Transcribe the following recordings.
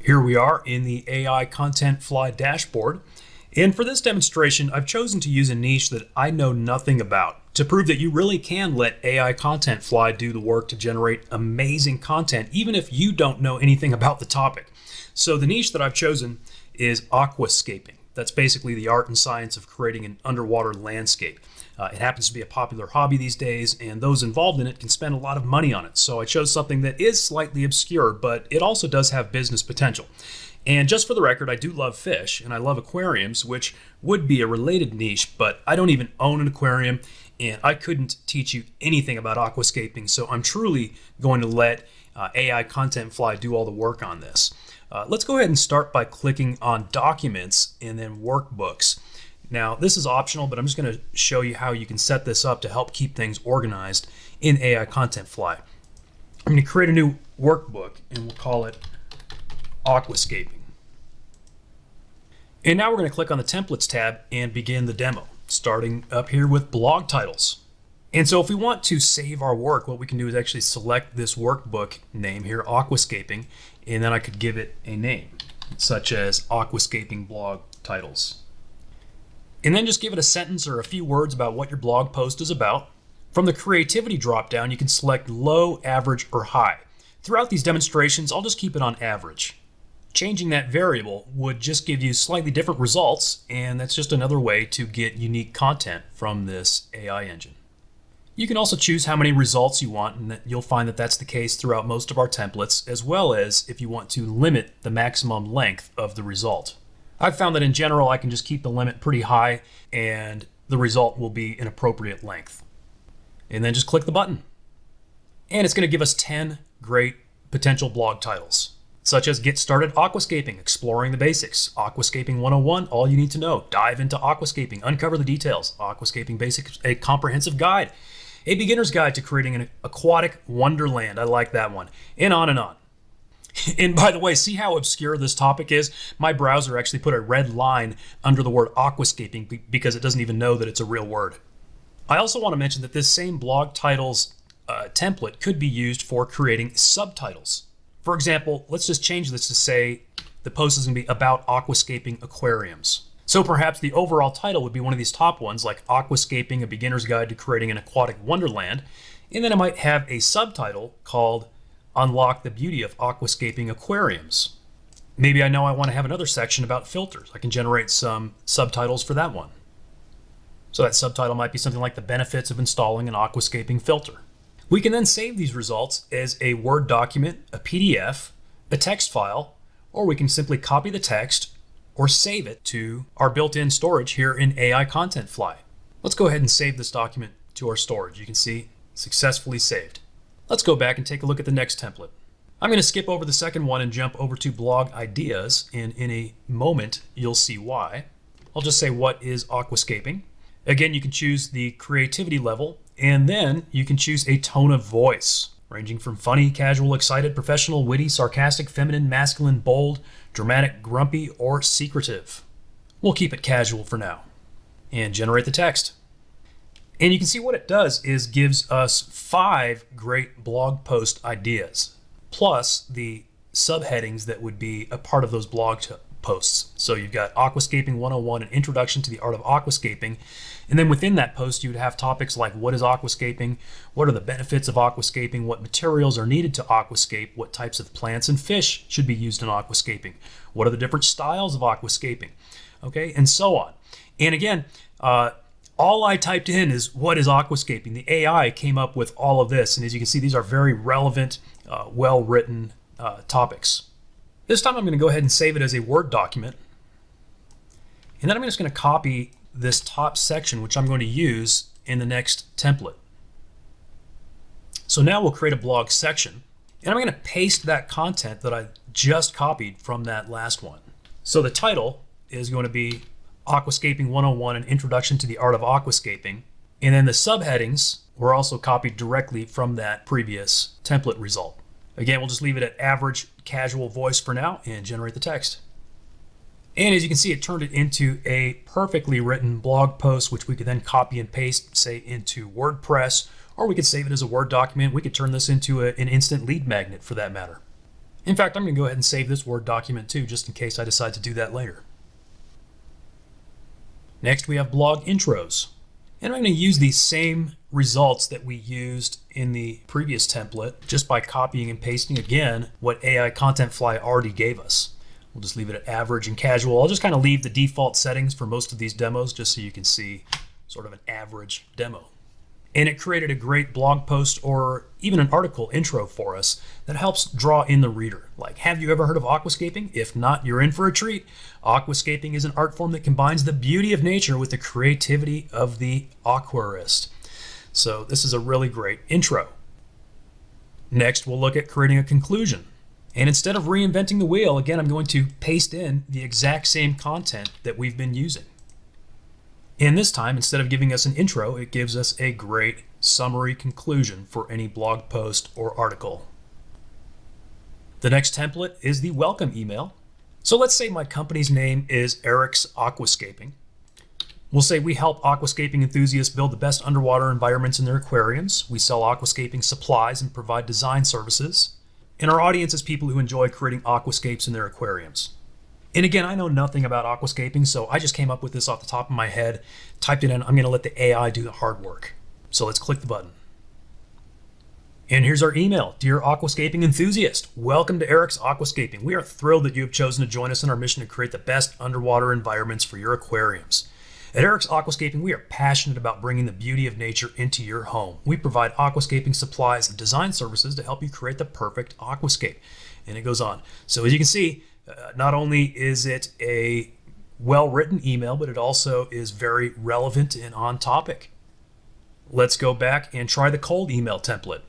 Here we are in the AIContentFly dashboard. And for this demonstration, I've chosen to use a niche that I know nothing about to prove that you really can let AIContentFly do the work to generate amazing content, even if you don't know anything about the topic. So the niche that I've chosen is aquascaping. That's basically the art and science of creating an underwater landscape. It happens to be a popular hobby these days, and those involved in it can spend a lot of money on it. So I chose something that is slightly obscure, but it also does have business potential. And just for the record, I do love fish, and I love aquariums, which would be a related niche, but I don't even own an aquarium, and I couldn't teach you anything about aquascaping, so I'm truly going to let AIContentFly do all the work on this. Let's go ahead and start by clicking on Documents and then Workbooks. Now, this is optional, but I'm just going to show you how you can set this up to help keep things organized in AIContentFly. I'm going to create a new workbook, and we'll call it Aquascaping. And now we're going to click on the Templates tab and begin the demo, starting up here with blog titles. And so if we want to save our work, what we can do is actually select this workbook name here, Aquascaping, and then I could give it a name, such as Aquascaping Blog Titles. And then just give it a sentence or a few words about what your blog post is about. From the creativity dropdown, you can select low, average, or high. Throughout these demonstrations, I'll just keep it on average. Changing that variable would just give you slightly different results, and that's just another way to get unique content from this AI engine. You can also choose how many results you want, and you'll find that that's the case throughout most of our templates, as well as if you want to limit the maximum length of the result. I've found that in general, I can just keep the limit pretty high and the result will be an appropriate length. And then just click the button. And it's going to give us 10 great potential blog titles, such as Get Started Aquascaping, Exploring the Basics, Aquascaping 101, All You Need to Know, Dive into Aquascaping, Uncover the Details, Aquascaping Basics, A Comprehensive Guide, A Beginner's Guide to Creating an Aquatic Wonderland, I like that one, and on and on. And by the way, see how obscure this topic is? My browser actually put a red line under the word aquascaping because it doesn't even know that it's a real word. I also want to mention that this same blog titles template could be used for creating subtitles. For example, let's just change this to say the post is going to be about aquascaping aquariums. So perhaps the overall title would be one of these top ones like Aquascaping, A Beginner's Guide to Creating an Aquatic Wonderland. And then I might have a subtitle called Unlock the Beauty of Aquascaping Aquariums. Maybe I know I want to have another section about filters. I can generate some subtitles for that one. So that subtitle might be something like The Benefits of Installing an Aquascaping Filter. We can then save these results as a Word document, a PDF, a text file, or we can simply copy the text or save it to our built-in storage here in AIContentFly. Let's go ahead and save this document to our storage. You can see successfully saved. Let's go back and take a look at the next template. I'm going to skip over the second one and jump over to blog ideas, and in a moment you'll see why. I'll just say what is aquascaping. Again, you can choose the creativity level, and then you can choose a tone of voice, ranging from funny, casual, excited, professional, witty, sarcastic, feminine, masculine, bold, dramatic, grumpy, or secretive. We'll keep it casual for now. And generate the text. And you can see what it does is gives us 5 great blog post ideas, plus the subheadings that would be a part of those blog posts. So you've got Aquascaping 101, an introduction to the art of aquascaping. And then within that post, you would have topics like what is aquascaping, what are the benefits of aquascaping, what materials are needed to aquascape, what types of plants and fish should be used in aquascaping, what are the different styles of aquascaping, okay, and so on. And again, all I typed in is what is aquascaping. The AI came up with all of this, and as you can see, these are very relevant, well-written topics. This time I'm going to go ahead and save it as a Word document, and then I'm just going to copy this top section, which I'm going to use in the next template. So now we'll create a blog section, and I'm going to paste that content that I just copied from that last one. So the title is going to be Aquascaping 101, an introduction to the art of aquascaping. And then the subheadings were also copied directly from that previous template result. Again, we'll just leave it at average casual voice for now and generate the text. And as you can see, it turned it into a perfectly written blog post, which we could then copy and paste, say, into WordPress, or we could save it as a Word document. We could turn this into an instant lead magnet for that matter. In fact, I'm going to go ahead and save this Word document too, just in case I decide to do that later. Next, we have blog intros. And I'm going to use these same results that we used in the previous template just by copying and pasting again what AIContentFly already gave us. We'll just leave it at average and casual. I'll just kind of leave the default settings for most of these demos just so you can see sort of an average demo. And it created a great blog post or even an article intro for us that helps draw in the reader. Like, have you ever heard of aquascaping? If not, you're in for a treat. Aquascaping is an art form that combines the beauty of nature with the creativity of the aquarist. So this is a really great intro. Next, we'll look at creating a conclusion. And instead of reinventing the wheel, again, I'm going to paste in the exact same content that we've been using. And this time, instead of giving us an intro, it gives us a great summary conclusion for any blog post or article. The next template is the welcome email. So let's say my company's name is Eric's Aquascaping. We'll say we help aquascaping enthusiasts build the best underwater environments in their aquariums. We sell aquascaping supplies and provide design services. And our audience is people who enjoy creating aquascapes in their aquariums. And again, I know nothing about aquascaping, so I just came up with this off the top of my head, typed it in. I'm going to let the AI do the hard work. So let's click the button. And here's our email. Dear aquascaping enthusiast, welcome to Eric's Aquascaping. We are thrilled that you have chosen to join us in our mission to create the best underwater environments for your aquariums. At Eric's Aquascaping, we are passionate about bringing the beauty of nature into your home. We provide aquascaping supplies and design services to help you create the perfect aquascape. And it goes on. So as you can see, not only is it a well-written email, but it also is very relevant and on topic. Let's go back and try the cold email template.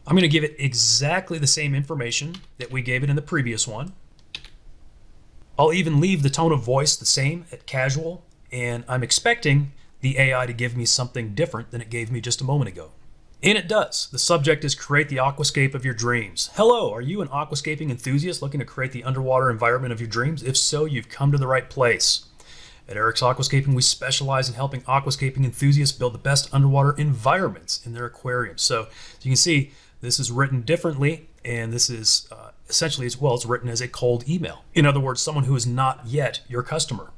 I'm going to give it exactly the same information that we gave it in the previous one. I'll even leave the tone of voice the same at casual, and I'm expecting the AI to give me something different than it gave me just a moment ago. And it does. The subject is create the aquascape of your dreams. Hello, are you an aquascaping enthusiast looking to create the underwater environment of your dreams? If so, you've come to the right place. At Eric's Aquascaping, we specialize in helping aquascaping enthusiasts build the best underwater environments in their aquariums. So as you can see, this is written differently, and this is essentially as well, it's written as a cold email. In other words, someone who is not yet your customer.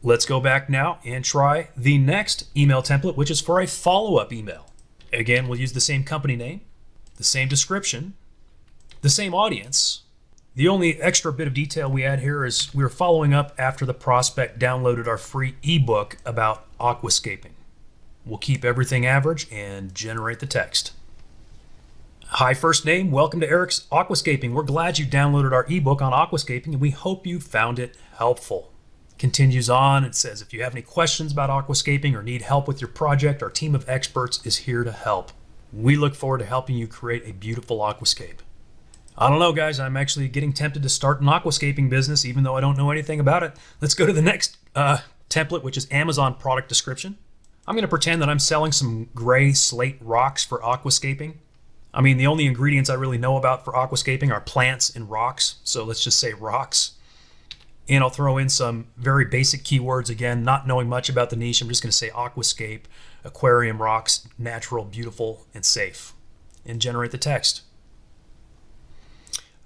Let's go back now and try the next email template, which is for a follow-up email. Again, we'll use the same company name, the same description, the same audience. The only extra bit of detail we add here is we're following up after the prospect downloaded our free ebook about aquascaping. We'll keep everything average and generate the text. Hi, first name. Welcome to Eric's Aquascaping. We're glad you downloaded our ebook on aquascaping, and we hope you found it helpful. Continues on. It says, if you have any questions about aquascaping or need help with your project, our team of experts is here to help. We look forward to helping you create a beautiful aquascape. I don't know, guys. I'm actually getting tempted to start an aquascaping business, even though I don't know anything about it. Let's go to the next template, which is Amazon product description. I'm going to pretend that I'm selling some gray slate rocks for aquascaping. I mean, the only ingredients I really know about for aquascaping are plants and rocks. So let's just say rocks. And I'll throw in some very basic keywords again, not knowing much about the niche. I'm just going to say aquascape, aquarium rocks, natural, beautiful, and safe, and generate the text.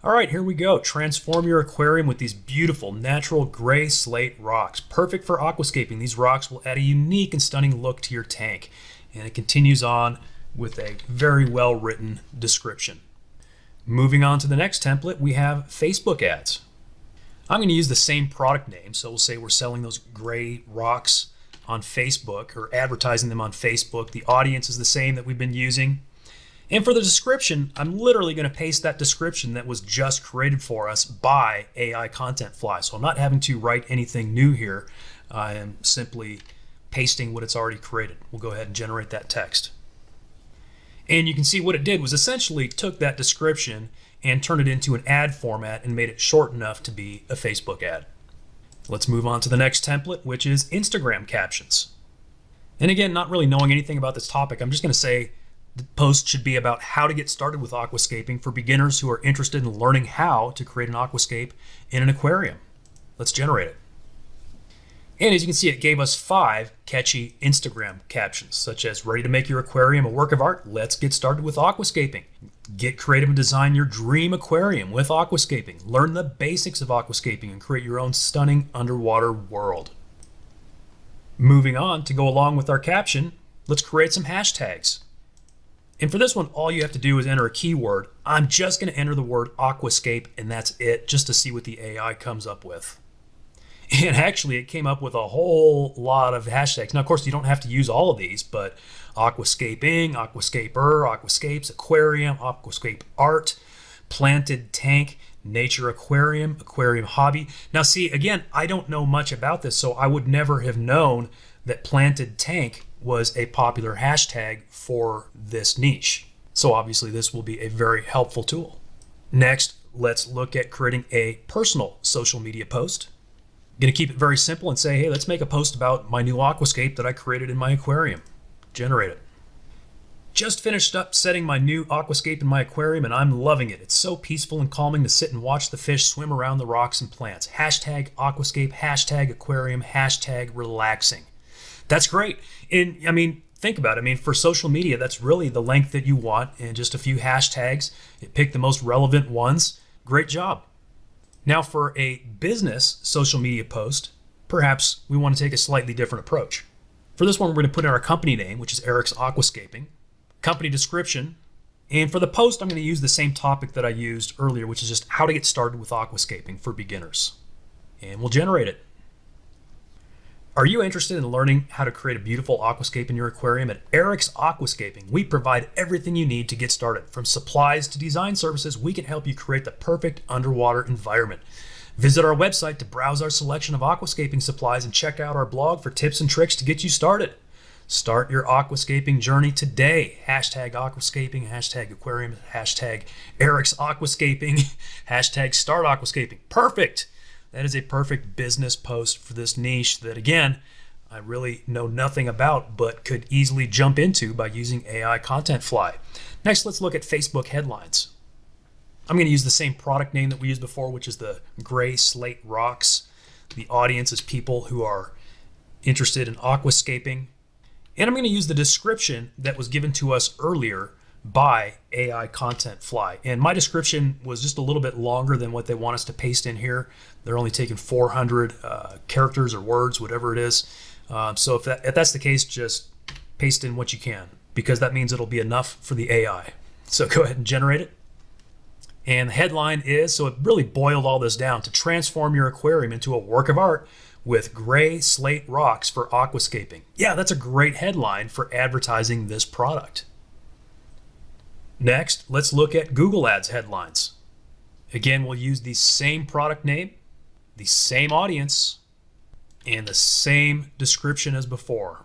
All right, here we go. Transform your aquarium with these beautiful natural gray slate rocks. Perfect for aquascaping. These rocks will add a unique and stunning look to your tank. And it continues on with a very well written description. Moving on to the next template, we have Facebook ads. I'm going to use the same product name. So we'll say we're selling those gray rocks on Facebook or advertising them on Facebook. The audience is the same that we've been using. And for the description, I'm literally going to paste that description that was just created for us by AIContentFly. So I'm not having to write anything new here. I am simply pasting what it's already created. We'll go ahead and generate that text. And you can see what it did was essentially took that description and turned it into an ad format and made it short enough to be a Facebook ad. Let's move on to the next template, which is Instagram captions. And again, not really knowing anything about this topic, I'm just going to say the post should be about how to get started with aquascaping for beginners who are interested in learning how to create an aquascape in an aquarium. Let's generate it. And as you can see, it gave us 5 catchy Instagram captions, such as ready to make your aquarium a work of art? Let's get started with aquascaping. Get creative and design your dream aquarium with aquascaping. Learn the basics of aquascaping and create your own stunning underwater world. Moving on, to go along with our caption, let's create some hashtags. And for this one, all you have to do is enter a keyword. I'm just going to enter the word aquascape, and that's it, just to see what the AI comes up with. And actually, it came up with a whole lot of hashtags. Now, of course, you don't have to use all of these, but aquascaping, aquascaper, aquascapes, aquarium, aquascape art, planted tank, nature aquarium, aquarium hobby. Now, see, again, I don't know much about this, so I would never have known that planted tank was a popular hashtag for this niche. So obviously, this will be a very helpful tool. Next, let's look at creating a personal social media post. I'm going to keep it very simple and say, hey, let's make a post about my new aquascape that I created in my aquarium. Generate it. Just finished up setting my new aquascape in my aquarium, and I'm loving it. It's so peaceful and calming to sit and watch the fish swim around the rocks and plants. Hashtag aquascape, hashtag aquarium, hashtag relaxing. That's great. And I mean, think about it. I mean, for social media, that's really the length that you want, and just a few hashtags. It picked the most relevant ones. Great job. Now, for a business social media post, perhaps we want to take a slightly different approach. For this one, we're going to put in our company name, which is Eric's Aquascaping, company description, and for the post, I'm going to use the same topic that I used earlier, which is just how to get started with aquascaping for beginners. And we'll generate it. Are you interested in learning how to create a beautiful aquascape in your aquarium? At Eric's Aquascaping, we provide everything you need to get started. From supplies to design services, we can help you create the perfect underwater environment. Visit our website to browse our selection of aquascaping supplies and check out our blog for tips and tricks to get you started. Start your aquascaping journey today. Hashtag aquascaping, hashtag aquarium, hashtag Eric's Aquascaping, hashtag start aquascaping. Perfect. That is a perfect business post for this niche that, again, I really know nothing about, but could easily jump into by using AIContentFly. Next, let's look at Facebook headlines. I'm going to use the same product name that we used before, which is the gray slate rocks. The audience is people who are interested in aquascaping. And I'm going to use the description that was given to us earlier by AIContentFly. And my description was just a little bit longer than what they want us to paste in here. They're only taking 400 characters or words, whatever it is. So if that's the case, just paste in what you can, because that means it'll be enough for the AI. So go ahead and generate it. And the headline is, so it really boiled all this down, to transform your aquarium into a work of art with gray slate rocks for aquascaping. Yeah, that's a great headline for advertising this product. Next, let's look at Google Ads headlines. Again, we'll use the same product name, the same audience, and the same description as before.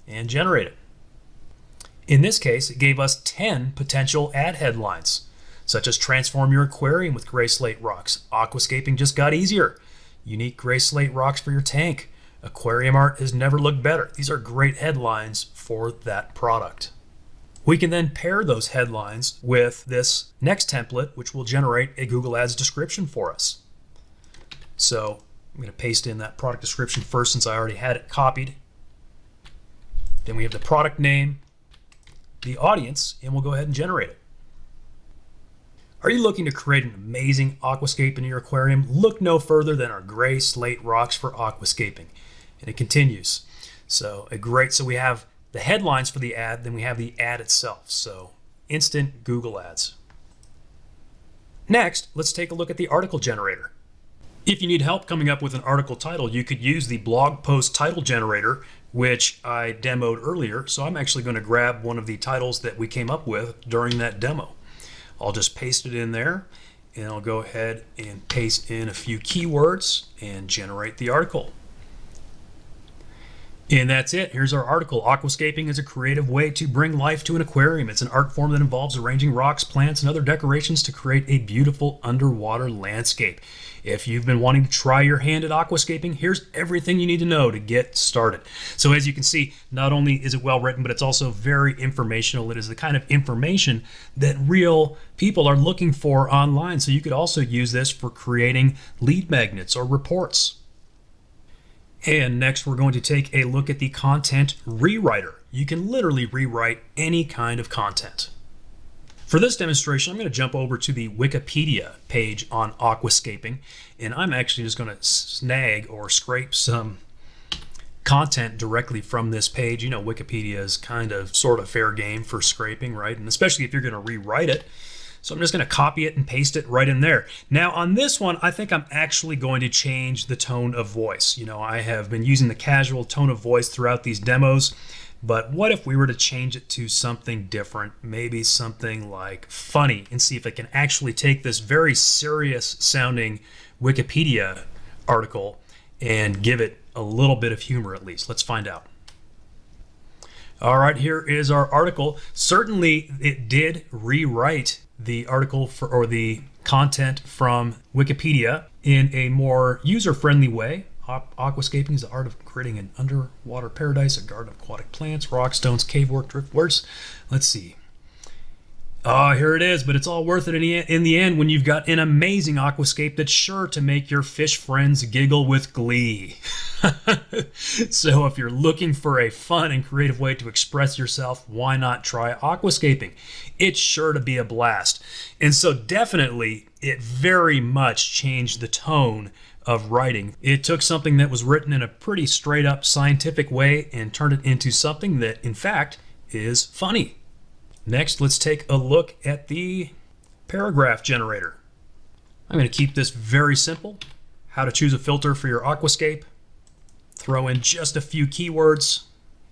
And generate it. In this case, it gave us 10 potential ad headlines, such as transform your aquarium with gray slate rocks. Aquascaping just got easier. Unique gray slate rocks for your tank. Aquarium art has never looked better. These are great headlines for that product. We can then pair those headlines with this next template, which will generate a Google Ads description for us. So I'm going to paste in that product description first, since I already had it copied. Then we have the product name, the audience, and we'll go ahead and generate it. Are you looking to create an amazing aquascape in your aquarium? Look no further than our gray slate rocks for aquascaping. And it continues. So we have the headlines for the ad, then we have the ad itself. So instant Google Ads. Next, let's take a look at the article generator. If you need help coming up with an article title, you could use the blog post title generator, which I demoed earlier. So I'm actually going to grab one of the titles that we came up with during that demo. I'll just paste it in there, and I'll go ahead and paste in a few keywords and generate the article. And that's it. Here's our article. Aquascaping is a creative way to bring life to an aquarium. It's an art form that involves arranging rocks, plants, and other decorations to create a beautiful underwater landscape. If you've been wanting to try your hand at aquascaping, here's everything you need to know to get started. So as you can see, not only is it well written, but it's also very informational. It is the kind of information that real people are looking for online. So you could also use this for creating lead magnets or reports. And next, we're going to take a look at the content rewriter. You can literally rewrite any kind of content. For this demonstration, I'm going to jump over to the Wikipedia page on aquascaping, and I'm actually just going to snag or scrape some content directly from this page. You know, Wikipedia is kind of sort of fair game for scraping, right? And especially if you're going to rewrite it. So I'm just going to copy it and paste it right in there. Now on this one, I think I'm actually going to change the tone of voice. You know, I have been using the casual tone of voice throughout these demos, but what if we were to change it to something different, maybe something like funny, and see if it can actually take this very serious sounding Wikipedia article and give it a little bit of humor at least. Let's find out. All right, here is our article. Certainly it did rewrite the article or the content from Wikipedia in a more user-friendly way. Aquascaping is the art of creating an underwater paradise, a garden of aquatic plants, rock stones, cave work, driftwoods. Let's see. Oh, here it is, but it's all worth it in the end when you've got an amazing aquascape that's sure to make your fish friends giggle with glee. So if you're looking for a fun and creative way to express yourself, why not try aquascaping? It's sure to be a blast. And so definitely, it very much changed the tone of writing. It took something that was written in a pretty straight up scientific way and turned it into something that, in fact, is funny. Next, let's take a look at the paragraph generator. I'm going to keep this very simple. How to choose a filter for your aquascape. Throw in just a few keywords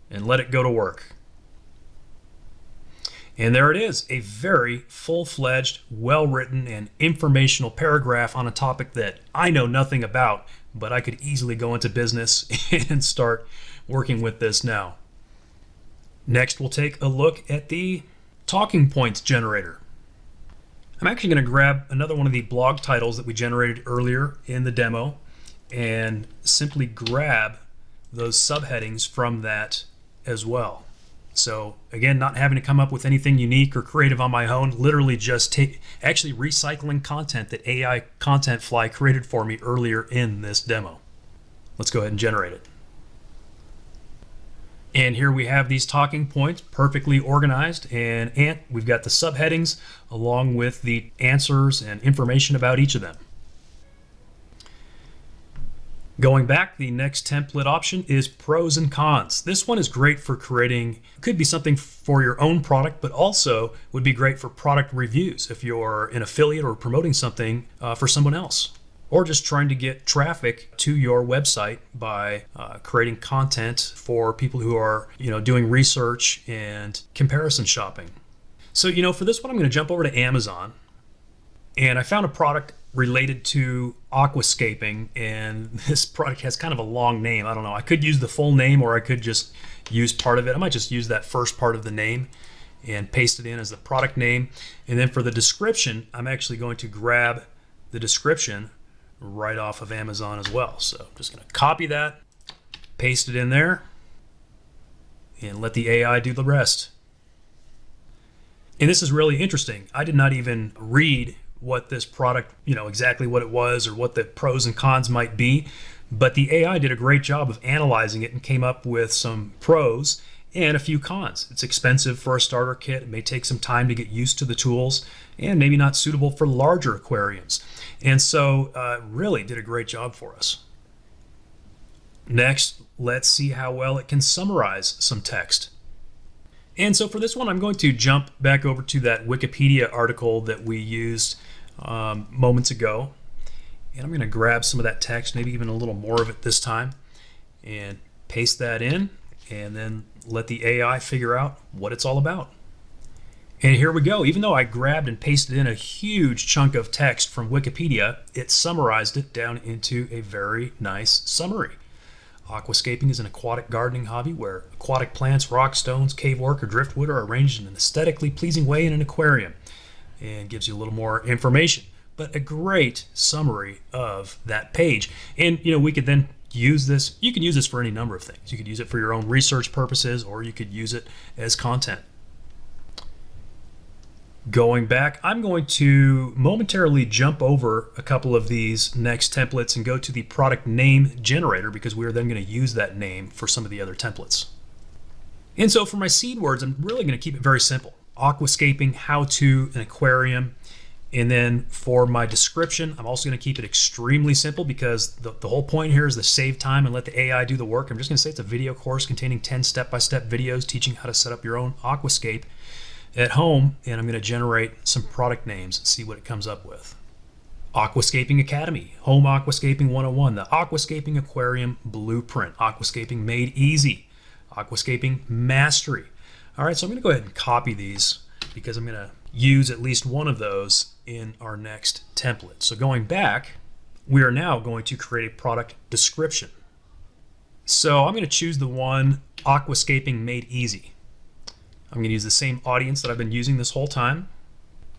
and let it go to work. And there it is, a very full-fledged, well-written, and informational paragraph on a topic that I know nothing about, but I could easily go into business and start working with this now. Next, we'll take a look at the talking points generator. I'm actually going to grab another one of the blog titles that we generated earlier in the demo and simply grab those subheadings from that as well. So again, not having to come up with anything unique or creative on my own, literally just actually recycling content that AIContentFly created for me earlier in this demo. Let's go ahead and generate it. And here we have these talking points perfectly organized, and we've got the subheadings along with the answers and information about each of them. Going back, the next template option is pros and cons. This one is great for creating, could be something for your own product, but also would be great for product reviews if you're an affiliate or promoting something for someone else, or just trying to get traffic to your website by creating content for people who are, doing research and comparison shopping. So, for this one, I'm going to jump over to Amazon, and I found a product related to aquascaping, and this product has kind of a long name. I don't know. I could use the full name, or I could just use part of it. I might just use that first part of the name and paste it in as the product name. And then for the description, I'm actually going to grab the description right off of Amazon as well. So I'm just going to copy that, paste it in there, and let the AI do the rest. And this is really interesting. I did not even read what this product, exactly what it was or what the pros and cons might be, but the AI did a great job of analyzing it and came up with some pros and a few cons. It's expensive for a starter kit. It may take some time to get used to the tools, and maybe not suitable for larger aquariums. And so really did a great job for us. Next, let's see how well it can summarize some text. And so for this one, I'm going to jump back over to that Wikipedia article that we used moments ago. And I'm going to grab some of that text, maybe even a little more of it this time, and paste that in, and then let the AI figure out what it's all about. And here we go. Even though I grabbed and pasted in a huge chunk of text from Wikipedia, it summarized it down into a very nice summary. Aquascaping is an aquatic gardening hobby where aquatic plants, rock stones, cave work, or driftwood are arranged in an aesthetically pleasing way in an aquarium, and gives you a little more information, but a great summary of that page. And we could then use this. You can use this for any number of things. You could use it for your own research purposes, or you could use it as content. Going back, I'm going to momentarily jump over a couple of these next templates and go to the product name generator, because we're then going to use that name for some of the other templates. And so for my seed words, I'm really going to keep it very simple. aquascaping, how to, an aquarium. And then for my description, I'm also going to keep it extremely simple because the whole point here is to save time and let the AI do the work. I'm just going to say it's a video course containing 10 step-by-step videos teaching how to set up your own aquascape at home. And I'm going to generate some product names and see what it comes up with. Aquascaping Academy, Home Aquascaping 101, the Aquascaping Aquarium Blueprint, Aquascaping Made Easy, Aquascaping Mastery. All right, so I'm going to go ahead and copy these because I'm going to use at least one of those in our next template. So going back, we are now going to create a product description. So I'm going to choose the one Aquascaping Made Easy. I'm going to use the same audience that I've been using this whole time.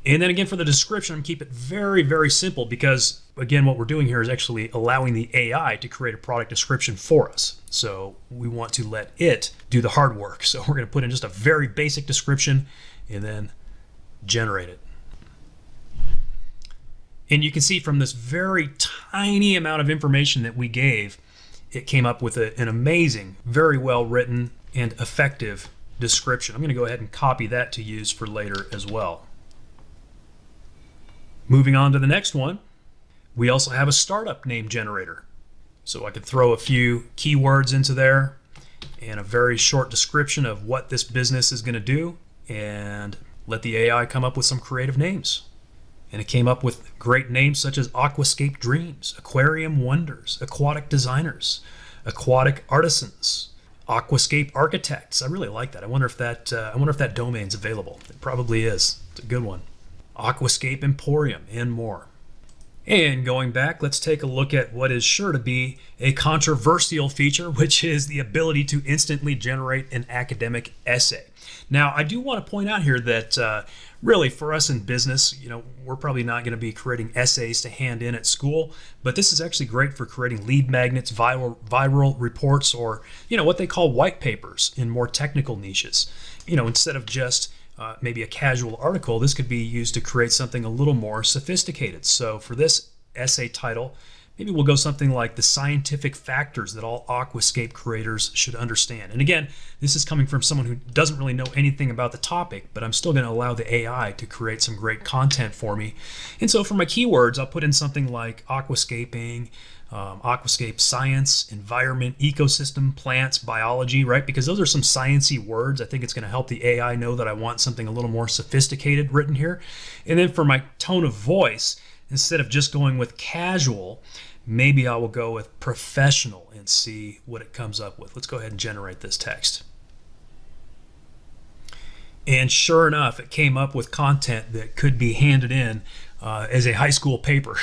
And then again, for the description, I'm keep it very, very simple because, again, what we're doing here is actually allowing the AI to create a product description for us. So we want to let it do the hard work. So we're going to put in just a very basic description and then generate it. And you can see from this very tiny amount of information that we gave, it came up with an amazing, very well written and effective description. I'm going to go ahead and copy that to use for later as well. Moving on to the next one, we also have a startup name generator. So I could throw a few keywords into there and a very short description of what this business is going to do and let the AI come up with some creative names. And it came up with great names such as Aquascape Dreams, Aquarium Wonders, Aquatic Designers, Aquatic Artisans, Aquascape Architects. I really like that. I wonder if that domain's available. It probably is. It's a good one. Aquascape Emporium, and more. And going back, let's take a look at what is sure to be a controversial feature, which is the ability to instantly generate an academic essay. Now, I do want to point out here that really for us in business, we're probably not going to be creating essays to hand in at school, but this is actually great for creating lead magnets, viral reports, or what they call white papers in more technical niches. Instead of just maybe a casual article, this could be used to create something a little more sophisticated. So for this essay title, maybe we'll go something like the scientific factors that all aquascape creators should understand. And again, this is coming from someone who doesn't really know anything about the topic, but I'm still going to allow the AI to create some great content for me. And so for my keywords, I'll put in something like aquascaping, aquascape science, environment, ecosystem, plants, biology, right? Because those are some sciencey words. I think it's going to help the AI know that I want something a little more sophisticated written here. And then for my tone of voice, instead of just going with casual, maybe I will go with professional and see what it comes up with. Let's go ahead and generate this text. And sure enough, it came up with content that could be handed in as a high school paper.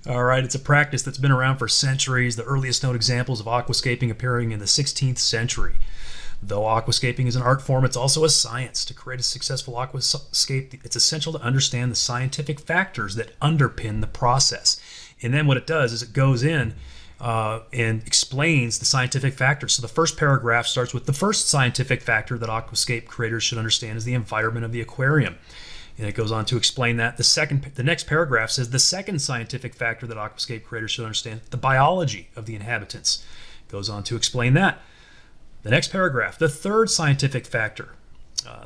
All right, it's a practice that's been around for centuries. The earliest known examples of aquascaping appearing in the 16th century. Though aquascaping is an art form, it's also a science. To create a successful aquascape, it's essential to understand the scientific factors that underpin the process. And then what it does is it goes in and explains the scientific factors. So the first paragraph starts with the first scientific factor that aquascape creators should understand is the environment of the aquarium. And it goes on to explain that. The next paragraph says the second scientific factor that aquascape creators should understand, the biology of the inhabitants. It goes on to explain that. The next paragraph, the third scientific factor,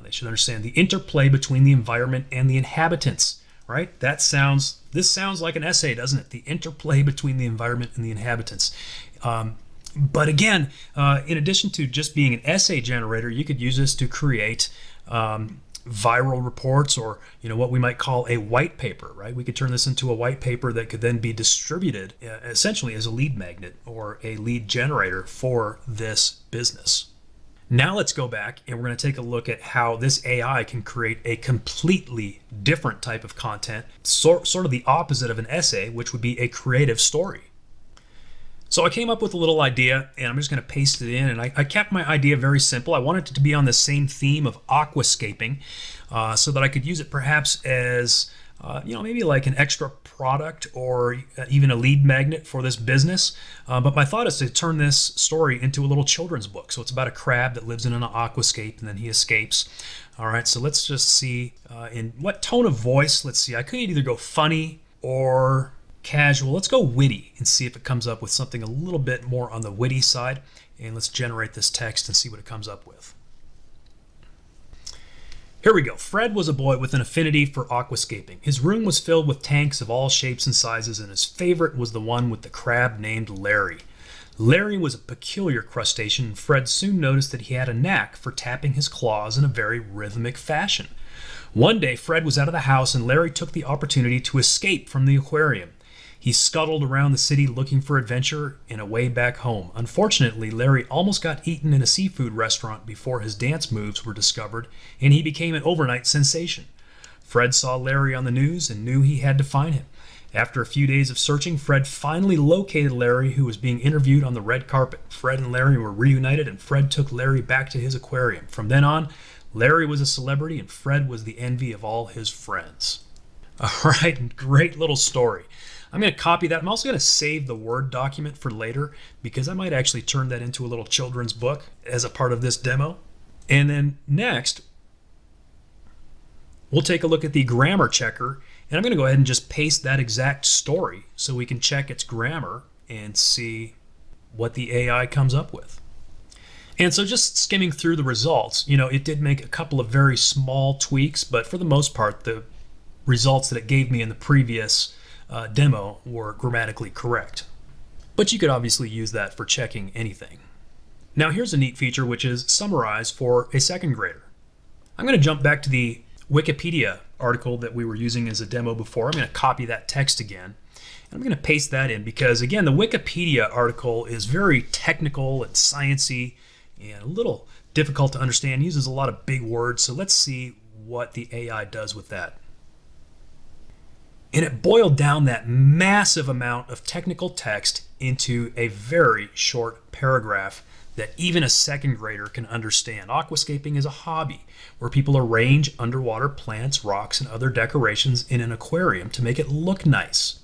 they should understand the interplay between the environment and the inhabitants, right? This sounds like an essay, doesn't it? The interplay between the environment and the inhabitants. But again, in addition to just being an essay generator, you could use this to create viral reports, or what we might call a white paper, right? We could turn this into a white paper that could then be distributed essentially as a lead magnet or a lead generator for this business. Now let's go back and we're going to take a look at how this AI can create a completely different type of content, sort of the opposite of an essay, which would be a creative story. So I came up with a little idea, and I'm just going to paste it in, and I kept my idea very simple. I wanted it to be on the same theme of aquascaping, so that I could use it perhaps as maybe like an extra product or even a lead magnet for this business. But my thought is to turn this story into a little children's book. So it's about a crab that lives in an aquascape and then he escapes. All right, so let's just see in what tone of voice. Let's see, I could either go funny or casual. Let's go witty and see if it comes up with something a little bit more on the witty side. And let's generate this text and see what it comes up with. Here we go. Fred was a boy with an affinity for aquascaping. His room was filled with tanks of all shapes and sizes, and his favorite was the one with the crab named Larry. Larry was a peculiar crustacean, and Fred soon noticed that he had a knack for tapping his claws in a very rhythmic fashion. One day, Fred was out of the house, and Larry took the opportunity to escape from the aquarium. He scuttled around the city looking for adventure and a way back home. Unfortunately, Larry almost got eaten in a seafood restaurant before his dance moves were discovered, and he became an overnight sensation. Fred saw Larry on the news and knew he had to find him. After a few days of searching, Fred finally located Larry, who was being interviewed on the red carpet. Fred and Larry were reunited, and Fred took Larry back to his aquarium. From then on, Larry was a celebrity, and Fred was the envy of all his friends. All right, great little story. I'm going to copy that. I'm also going to save the Word document for later because I might actually turn that into a little children's book as a part of this demo. And then next, we'll take a look at the grammar checker, and I'm going to go ahead and just paste that exact story so we can check its grammar and see what the AI comes up with. And so just skimming through the results, it did make a couple of very small tweaks, but for the most part, the results that it gave me in the previous demo were grammatically correct. But you could obviously use that for checking anything. Now here's a neat feature, which is summarize for a second grader. I'm going to jump back to the Wikipedia article that we were using as a demo before. I'm going to copy that text again. And I'm going to paste that in because, again, the Wikipedia article is very technical and sciencey and a little difficult to understand, uses a lot of big words. So let's see what the AI does with that. And it boiled down that massive amount of technical text into a very short paragraph that even a second grader can understand. Aquascaping is a hobby where people arrange underwater plants, rocks, and other decorations in an aquarium to make it look nice.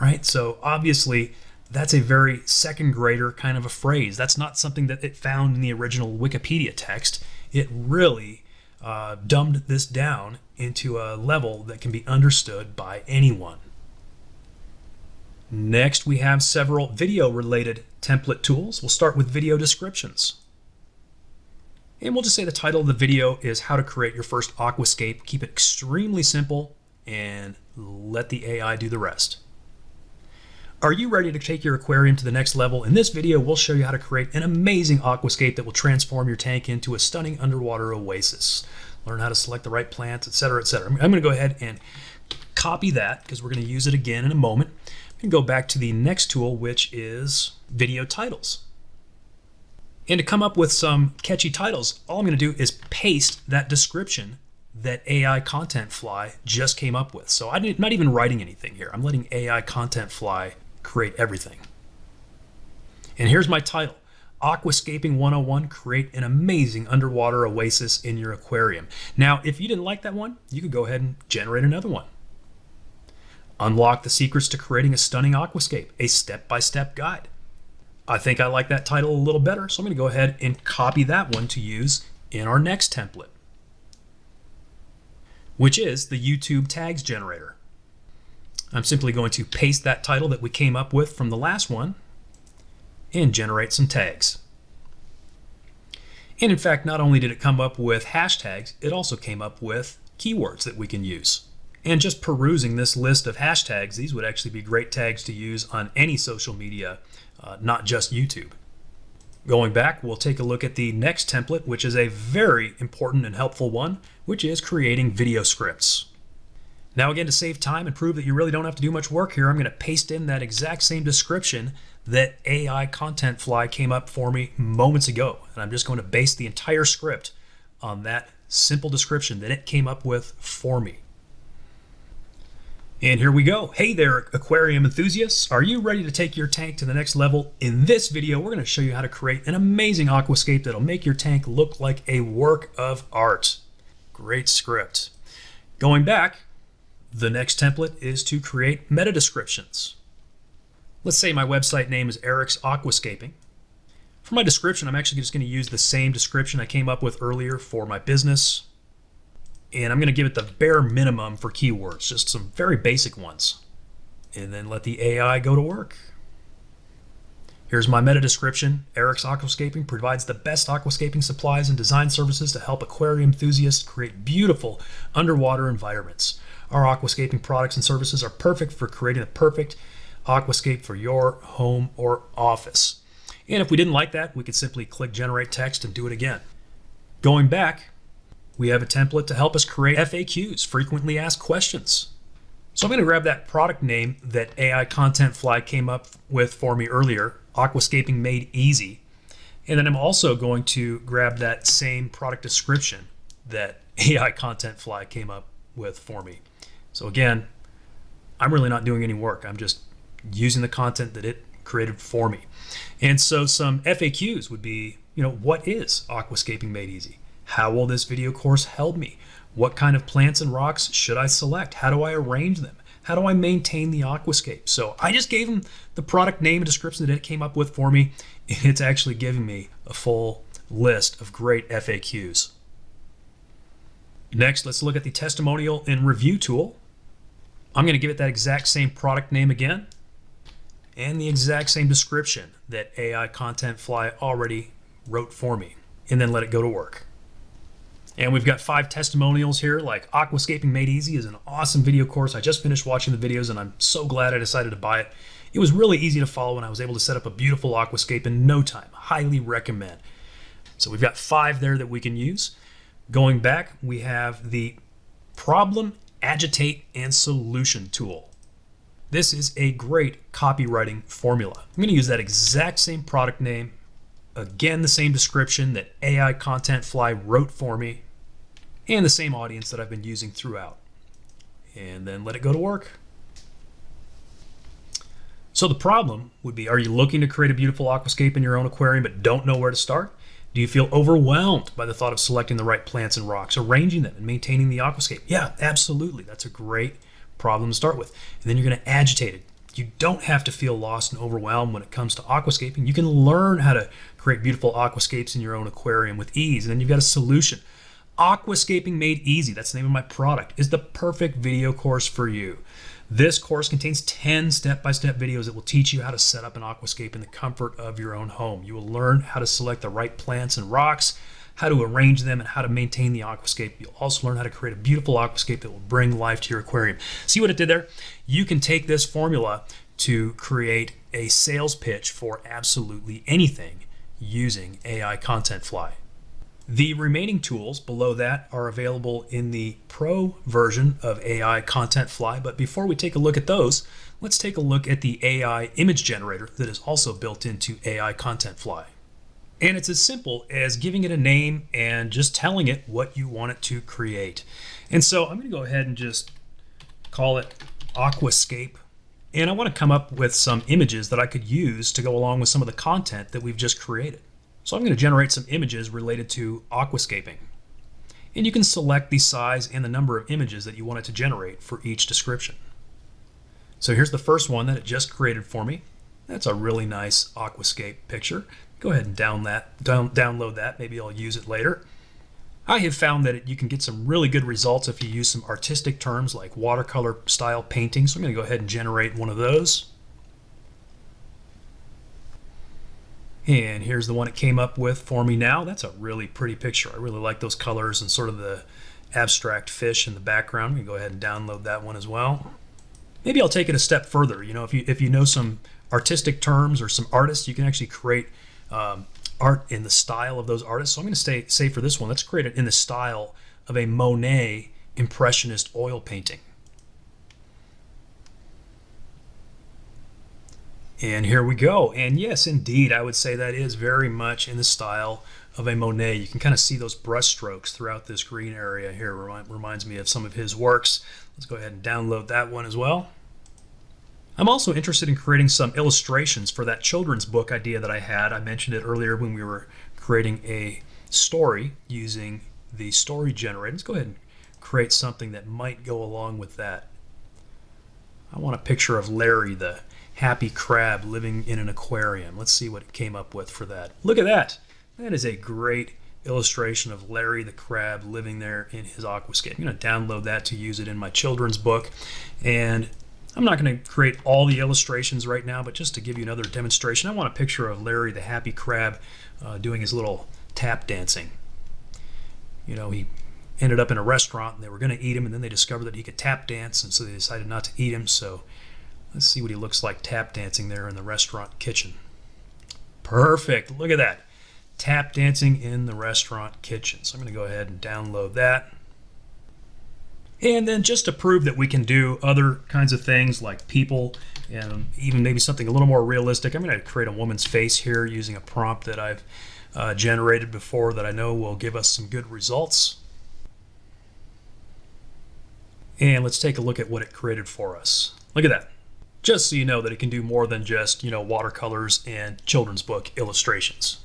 Right? So obviously, that's a very second grader kind of a phrase. That's not something that it found in the original Wikipedia text. It really dumbed this down into a level that can be understood by anyone. Next, we have several video-related template tools. We'll start with video descriptions. And we'll just say the title of the video is how to create your first aquascape. Keep it extremely simple and let the AI do the rest. Are you ready to take your aquarium to the next level? In this video, we'll show you how to create an amazing aquascape that will transform your tank into a stunning underwater oasis. Learn how to select the right plants, etc., etc. I'm going to go ahead and copy that because we're going to use it again in a moment. I'm going to go back to the next tool, which is video titles. And to come up with some catchy titles, all I'm going to do is paste that description that AIContentFly just came up with. So I'm not even writing anything here. I'm letting AIContentFly create everything. And here's my title. Aquascaping 101, create an amazing underwater oasis in your aquarium. Now, if you didn't like that one, you could go ahead and generate another one. Unlock the secrets to creating a stunning aquascape, a step-by-step guide. I think I like that title a little better, so I'm going to go ahead and copy that one to use in our next template, which is the YouTube tags generator. I'm simply going to paste that title that we came up with from the last one and generate some tags. And in fact, not only did it come up with hashtags, it also came up with keywords that we can use. And just perusing this list of hashtags, these would actually be great tags to use on any social media, not just YouTube. Going back, we'll take a look at the next template, which is a very important and helpful one, which is creating video scripts. Now again, to save time and prove that you really don't have to do much work here, I'm going to paste in that exact same description that AIContentFly came up for me moments ago. And I'm just going to base the entire script on that simple description that it came up with for me. And here we go. Hey there, aquarium enthusiasts. Are you ready to take your tank to the next level? In this video, we're going to show you how to create an amazing aquascape that'll make your tank look like a work of art. Great script. Going back, the next template is to create meta descriptions. Let's say my website name is Eric's Aquascaping. For my description, I'm actually just going to use the same description I came up with earlier for my business. And I'm going to give it the bare minimum for keywords, just some very basic ones. And then let the AI go to work. Here's my meta description. Eric's Aquascaping provides the best aquascaping supplies and design services to help aquarium enthusiasts create beautiful underwater environments. Our aquascaping products and services are perfect for creating the perfect aquascape for your home or office. And if we didn't like that, we could simply click generate text and do it again. Going back, we have a template to help us create FAQs, frequently asked questions. So I'm going to grab that product name that AIContentFly came up with for me earlier, Aquascaping Made Easy. And then I'm also going to grab that same product description that AIContentFly came up with for me. So again, I'm really not doing any work. I'm just using the content that it created for me. And so some FAQs would be, what is Aquascaping Made Easy? How will this video course help me? What kind of plants and rocks should I select? How do I arrange them? How do I maintain the aquascape? So I just gave them the product name and description that it came up with for me, and it's actually giving me a full list of great FAQs. Next, let's look at the testimonial and review tool. I'm going to give it that exact same product name again and the exact same description that AIContentFly already wrote for me, and then let it go to work. And we've got 5 testimonials here, like Aquascaping Made Easy is an awesome video course. I just finished watching the videos and I'm so glad I decided to buy it. It was really easy to follow and I was able to set up a beautiful aquascape in no time. Highly recommend. So we've got 5 there that we can use. Going back, we have the Problem, Agitate, and Solution tool. This is a great copywriting formula. I'm going to use that exact same product name, again the same description that AIContentFly wrote for me, and the same audience that I've been using throughout. And then let it go to work. So the problem would be, are you looking to create a beautiful aquascape in your own aquarium but don't know where to start? Do you feel overwhelmed by the thought of selecting the right plants and rocks, arranging them, and maintaining the aquascape? Yeah, absolutely. That's a great problem to start with. And then you're going to agitate it. You don't have to feel lost and overwhelmed when it comes to aquascaping. You can learn how to create beautiful aquascapes in your own aquarium with ease. And then you've got a solution. Aquascaping Made Easy, that's the name of my product, is the perfect video course for you. This course contains 10 step-by-step videos that will teach you how to set up an aquascape in the comfort of your own home. You will learn how to select the right plants and rocks, how to arrange them, and how to maintain the aquascape. You'll also learn how to create a beautiful aquascape that will bring life to your aquarium. See what it did there? You can take this formula to create a sales pitch for absolutely anything using AIContentFly. The remaining tools below that are available in the Pro version of AIContentFly, but before we take a look at those, let's take a look at the AI image generator that is also built into AIContentFly. And it's as simple as giving it a name and just telling it what you want it to create. And so I'm going to go ahead and just call it Aquascape. And I want to come up with some images that I could use to go along with some of the content that we've just created. So I'm going to generate some images related to aquascaping. And you can select the size and the number of images that you want it to generate for each description. So here's the first one that it just created for me. That's a really nice aquascape picture. Go ahead and download that. Maybe I'll use it later. I have found that you can get some really good results if you use some artistic terms like watercolor style painting. So I'm going to go ahead and generate one of those. And here's the one it came up with for me now. That's a really pretty picture. I really like those colors and sort of the abstract fish in the background. We can go ahead and download that one as well. Maybe I'll take it a step further. If you know some artistic terms or some artists, you can actually create art in the style of those artists. So I'm going to say for this one, let's create it in the style of a Monet Impressionist oil painting. And here we go. And yes, indeed, I would say that is very much in the style of a Monet. You can kind of see those brush strokes throughout this green area here. Reminds me of some of his works. Let's go ahead and download that one as well. I'm also interested in creating some illustrations for that children's book idea that I had. I mentioned it earlier when we were creating a story using the story generator. Let's go ahead and create something that might go along with that. I want a picture of Larry, the happy crab living in an aquarium. Let's see what it came up with for that. Look at that. That is a great illustration of Larry the crab living there in his aquascape. I'm going to download that to use it in my children's book. And I'm not going to create all the illustrations right now, but just to give you another demonstration, I want a picture of Larry the happy crab doing his little tap dancing. You know, he ended up in a restaurant and they were going to eat him, and then they discovered that he could tap dance, and so they decided not to eat him. So let's see what he looks like tap dancing there in the restaurant kitchen. Perfect. Look at that. Tap dancing in the restaurant kitchen. So I'm going to go ahead and download that. And then just to prove that we can do other kinds of things like people and even maybe something a little more realistic, I'm going to create a woman's face here using a prompt that I've generated before that I know will give us some good results. And let's take a look at what it created for us. Look at that. Just so you know that it can do more than just, watercolors and children's book illustrations.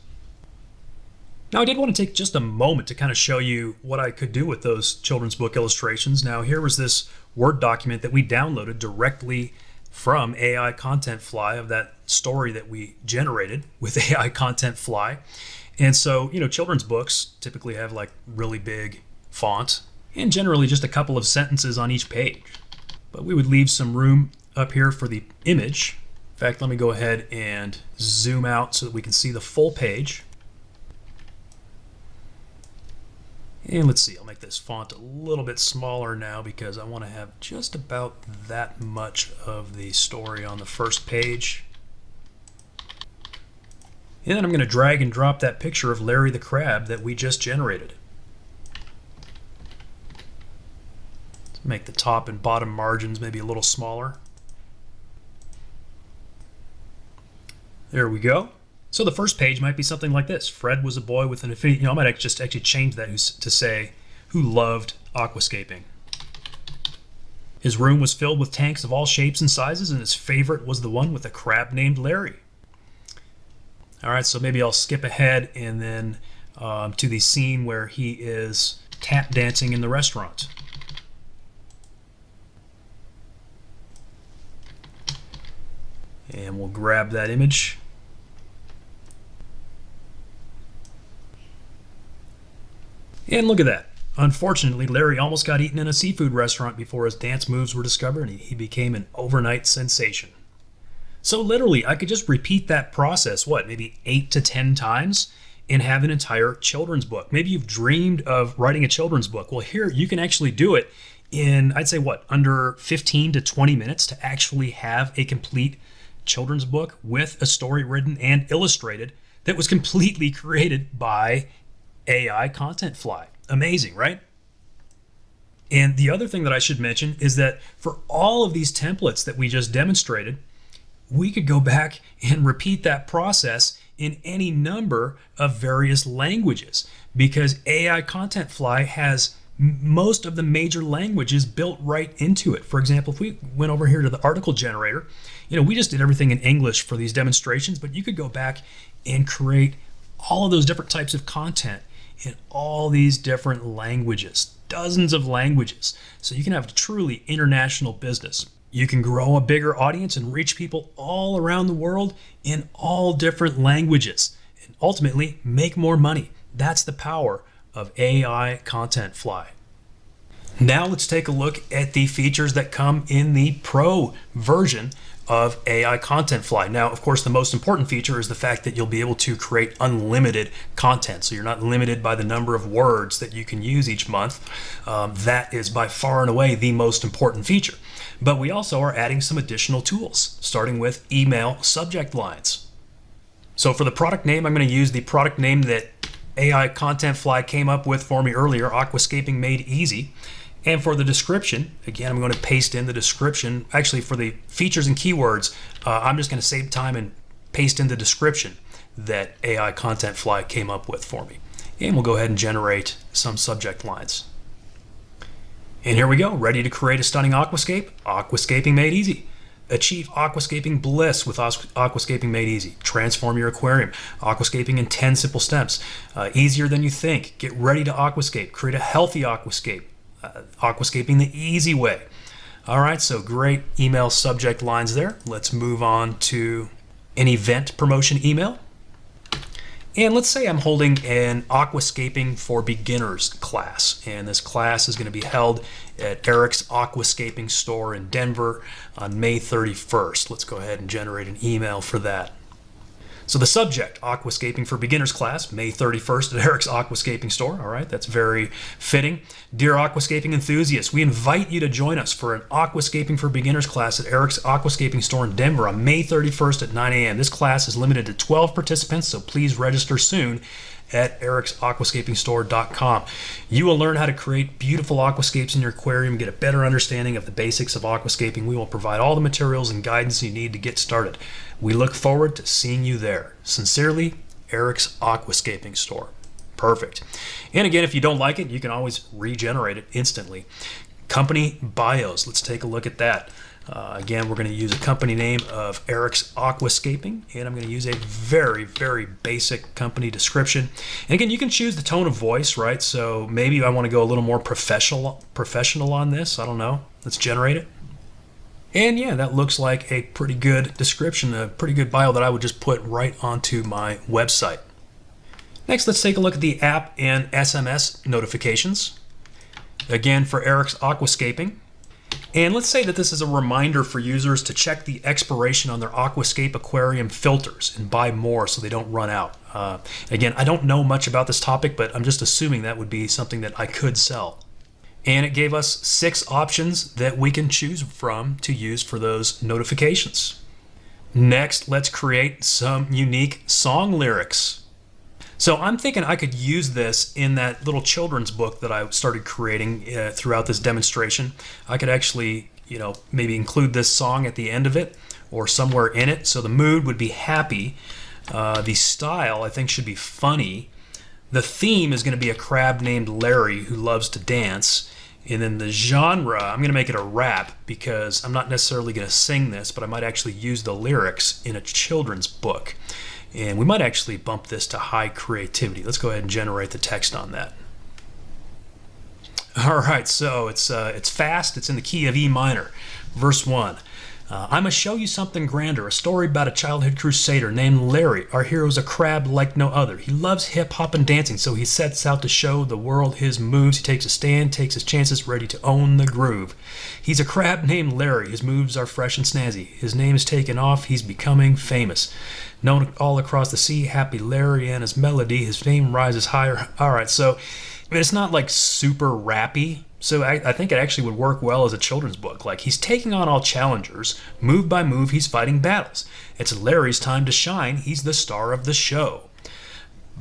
Now, I did want to take just a moment to kind of show you what I could do with those children's book illustrations. Now, here was this Word document that we downloaded directly from AIContentFly of that story that we generated with AIContentFly. And so, children's books typically have like really big font and generally just a couple of sentences on each page. But we would leave some room up here for the image. In fact, let me go ahead and zoom out so that we can see the full page. And let's see, I'll make this font a little bit smaller now because I want to have just about that much of the story on the first page. And then I'm going to drag and drop that picture of Larry the crab that we just generated. Let's make the top and bottom margins maybe a little smaller. There we go. So the first page might be something like this. Fred was a boy with an affinity. I might just actually change that to say, who loved aquascaping. His room was filled with tanks of all shapes and sizes, and his favorite was the one with a crab named Larry. All right, so maybe I'll skip ahead and then to the scene where he is tap dancing in the restaurant. And we'll grab that image. And look at that. Unfortunately, Larry almost got eaten in a seafood restaurant before his dance moves were discovered, and he became an overnight sensation. So literally, I could just repeat that process, maybe 8 to 10 times, and have an entire children's book. Maybe you've dreamed of writing a children's book. Well, here you can actually do it in, I'd say, under 15 to 20 minutes to actually have a complete children's book with a story written and illustrated that was completely created by AIContentFly. Amazing, right? And the other thing that I should mention is that for all of these templates that we just demonstrated, we could go back and repeat that process in any number of various languages because AIContentFly has most of the major languages built right into it. For example, if we went over here to the article generator, we just did everything in English for these demonstrations, but you could go back and create all of those different types of content in all these different languages, dozens of languages. So you can have a truly international business. You can grow a bigger audience and reach people all around the world in all different languages and ultimately make more money. That's the power of AIContentFly. Now let's take a look at the features that come in the Pro version of AIContentFly. Now, of course, the most important feature is the fact that you'll be able to create unlimited content. So you're not limited by the number of words that you can use each month. That is by far and away the most important feature. But we also are adding some additional tools, starting with email subject lines. So for the product name, I'm going to use the product name that AIContentFly came up with for me earlier, Aquascaping Made Easy. And for the description, again, I'm going to paste in the description. Actually, for the features and keywords, I'm just going to save time and paste in the description that AIContentFly came up with for me. And we'll go ahead and generate some subject lines. And here we go, ready to create a stunning aquascape. Aquascaping Made Easy. Achieve aquascaping bliss with Aquascaping Made Easy. Transform your aquarium. Aquascaping in 10 simple steps. Easier than you think. Get ready to aquascape. Create a healthy aquascape. Aquascaping the easy way. All right, so great email subject lines there. Let's move on to an event promotion email. And let's say I'm holding an aquascaping for beginners class, and this class is going to be held at Eric's Aquascaping store in Denver on May 31st. Let's go ahead and generate an email for that. So the subject, Aquascaping for Beginners class, May 31st at Eric's Aquascaping store. All right, that's very fitting. Dear aquascaping enthusiasts, we invite you to join us for an Aquascaping for Beginners class at Eric's Aquascaping store in Denver on May 31st at 9 a.m. This class is limited to 12 participants, so please register soon at ericsaquascapingstore.com. You will learn how to create beautiful aquascapes in your aquarium, get a better understanding of the basics of aquascaping. We will provide all the materials and guidance you need to get started. We look forward to seeing you there. Sincerely, Eric's Aquascaping store. Perfect. And again, if you don't like it, you can always regenerate it instantly. Company bios. Let's take a look at that. Again, we're going to use a company name of Eric's Aquascaping, and I'm going to use a very, very basic company description. And again, you can choose the tone of voice, right? So maybe I want to go a little more professional on this. I don't know. Let's generate it. And yeah, that looks like a pretty good description, a pretty good bio that I would just put right onto my website. Next, let's take a look at the app and SMS notifications. Again, for Eric's Aquascaping. And let's say that this is a reminder for users to check the expiration on their Aquascape aquarium filters and buy more so they don't run out. Again, I don't know much about this topic, but I'm just assuming that would be something that I could sell. And it gave us 6 options that we can choose from to use for those notifications. Next, let's create some unique song lyrics. So I'm thinking I could use this in that little children's book that I started creating throughout this demonstration. I could actually, maybe include this song at the end of it or somewhere in it. So the mood would be happy. The style, I think, should be funny. The theme is going to be a crab named Larry who loves to dance. And then the genre, I'm going to make it a rap because I'm not necessarily going to sing this, but I might actually use the lyrics in a children's book. And we might actually bump this to high creativity. Let's go ahead and generate the text on that. All right, so it's fast. It's in the key of E minor. Verse 1. I must show you something grander, a story about a childhood crusader named Larry. Our hero's a crab like no other. He loves hip-hop and dancing, so he sets out to show the world his moves. He takes a stand, takes his chances, ready to own the groove. He's a crab named Larry. His moves are fresh and snazzy. His name is taken off. He's becoming famous. Known all across the sea, Happy Larry and his melody. His fame rises higher. All right, so it's not like super rappy. So I think it actually would work well as a children's book. Like, he's taking on all challengers. Move by move, he's fighting battles. It's Larry's time to shine. He's the star of the show.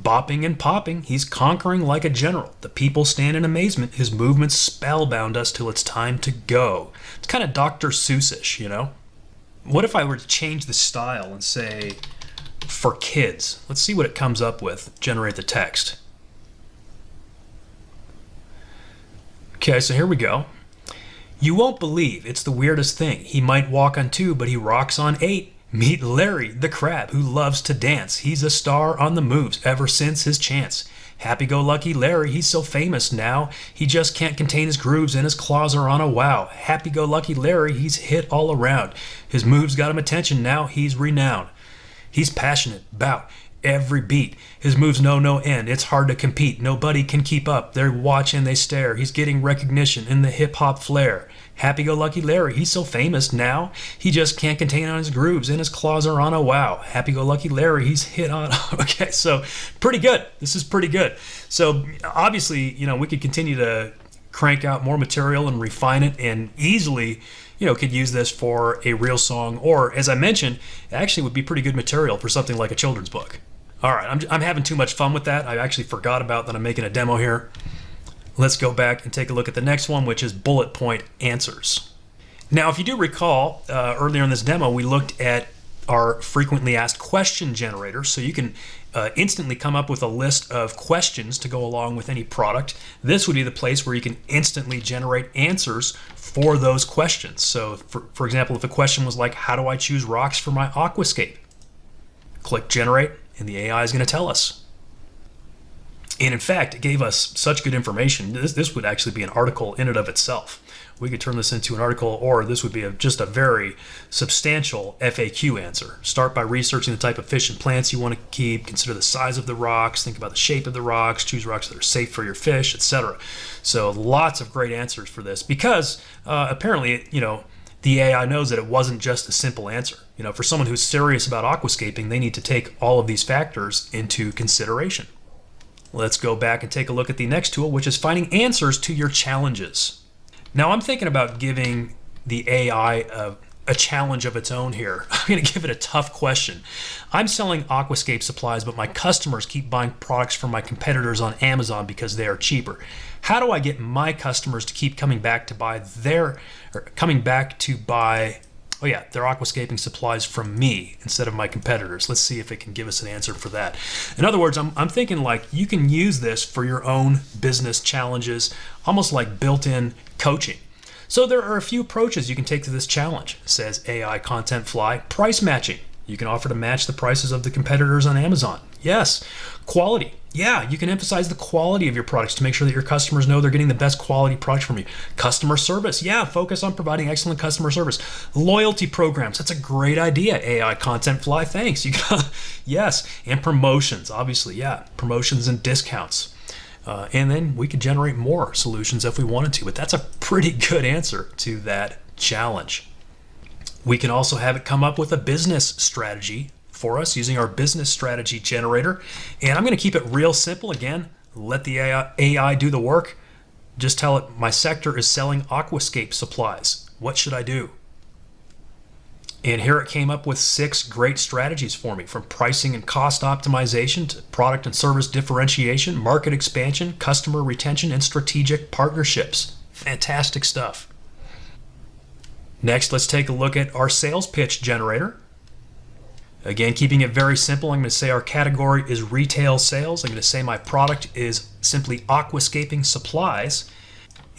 Bopping and popping, he's conquering like a general. The people stand in amazement. His movements spellbound us till it's time to go. It's kind of Dr. Seuss-ish, What if I were to change the style and say, for kids? Let's see what it comes up with. Generate the text. Okay, so here we go. You won't believe, it's the weirdest thing. He might walk on 2, but he rocks on 8. Meet Larry, the crab, who loves to dance. He's a star on the moves ever since his chance. Happy-go-lucky Larry, he's so famous now. He just can't contain his grooves and his claws are on a wow. Happy-go-lucky Larry, he's hit all around. His moves got him attention, now he's renowned. He's passionate about every beat. His moves know no end. It's hard to compete. Nobody can keep up. They watch and they stare. He's getting recognition in the hip-hop flair. Happy-go-lucky Larry, he's so famous now. He just can't contain on his grooves and his claws are on a wow. Happy-go-lucky Larry, he's hit on. Okay, so pretty good. This is pretty good. So obviously, we could continue to crank out more material and refine it and easily could use this for a real song, or as I mentioned, it actually would be pretty good material for something like a children's book. All right, I'm having too much fun with that. I actually forgot about that I'm making a demo here. Let's go back and take a look at the next one, which is bullet point answers. Now, if you do recall, earlier in this demo, we looked at our frequently asked question generator, so you can instantly come up with a list of questions to go along with any product. This would be the place where you can instantly generate answers for those questions. So for example, if a question was like, how do I choose rocks for my aquascape? Click generate and the AI is going to tell us. And in fact, it gave us such good information. This would actually be an article in and of itself. We could turn this into an article, or this would be just a very substantial FAQ answer. Start by researching the type of fish and plants you want to keep, consider the size of the rocks, think about the shape of the rocks, choose rocks that are safe for your fish, etc. So lots of great answers for this because apparently, the AI knows that it wasn't just a simple answer. For someone who's serious about aquascaping, they need to take all of these factors into consideration. Let's go back and take a look at the next tool, which is finding answers to your challenges. Now I'm thinking about giving the AI a challenge of its own here. I'm going to give it a tough question. I'm selling aquascape supplies, but my customers keep buying products from my competitors on Amazon because they are cheaper. How do I get my customers to keep coming back to buy their aquascaping supplies from me instead of my competitors? Let's see if it can give us an answer for that. In other words, I'm thinking like you can use this for your own business challenges, almost like built-in coaching. So there are a few approaches you can take to this challenge. It says AIContentFly, price matching. You can offer to match the prices of the competitors on Amazon. Yes. Quality. Yeah, you can emphasize the quality of your products to make sure that your customers know they're getting the best quality products from you. Customer service. Yeah, focus on providing excellent customer service. Loyalty programs. That's a great idea. AIContentFly, thanks. Yes, and promotions. Obviously, yeah, promotions and discounts. And then we could generate more solutions if we wanted to, but that's a pretty good answer to that challenge. We can also have it come up with a business strategy for us using our business strategy generator. And I'm going to keep it real simple. Again, let the AI do the work. Just tell it my sector is selling aquascape supplies. What should I do? And here it came up with 6 great strategies for me, from pricing and cost optimization to product and service differentiation, market expansion, customer retention, and strategic partnerships. Fantastic stuff. Next, let's take a look at our sales pitch generator. Again, keeping it very simple, I'm going to say our category is retail sales. I'm going to say my product is simply aquascaping supplies,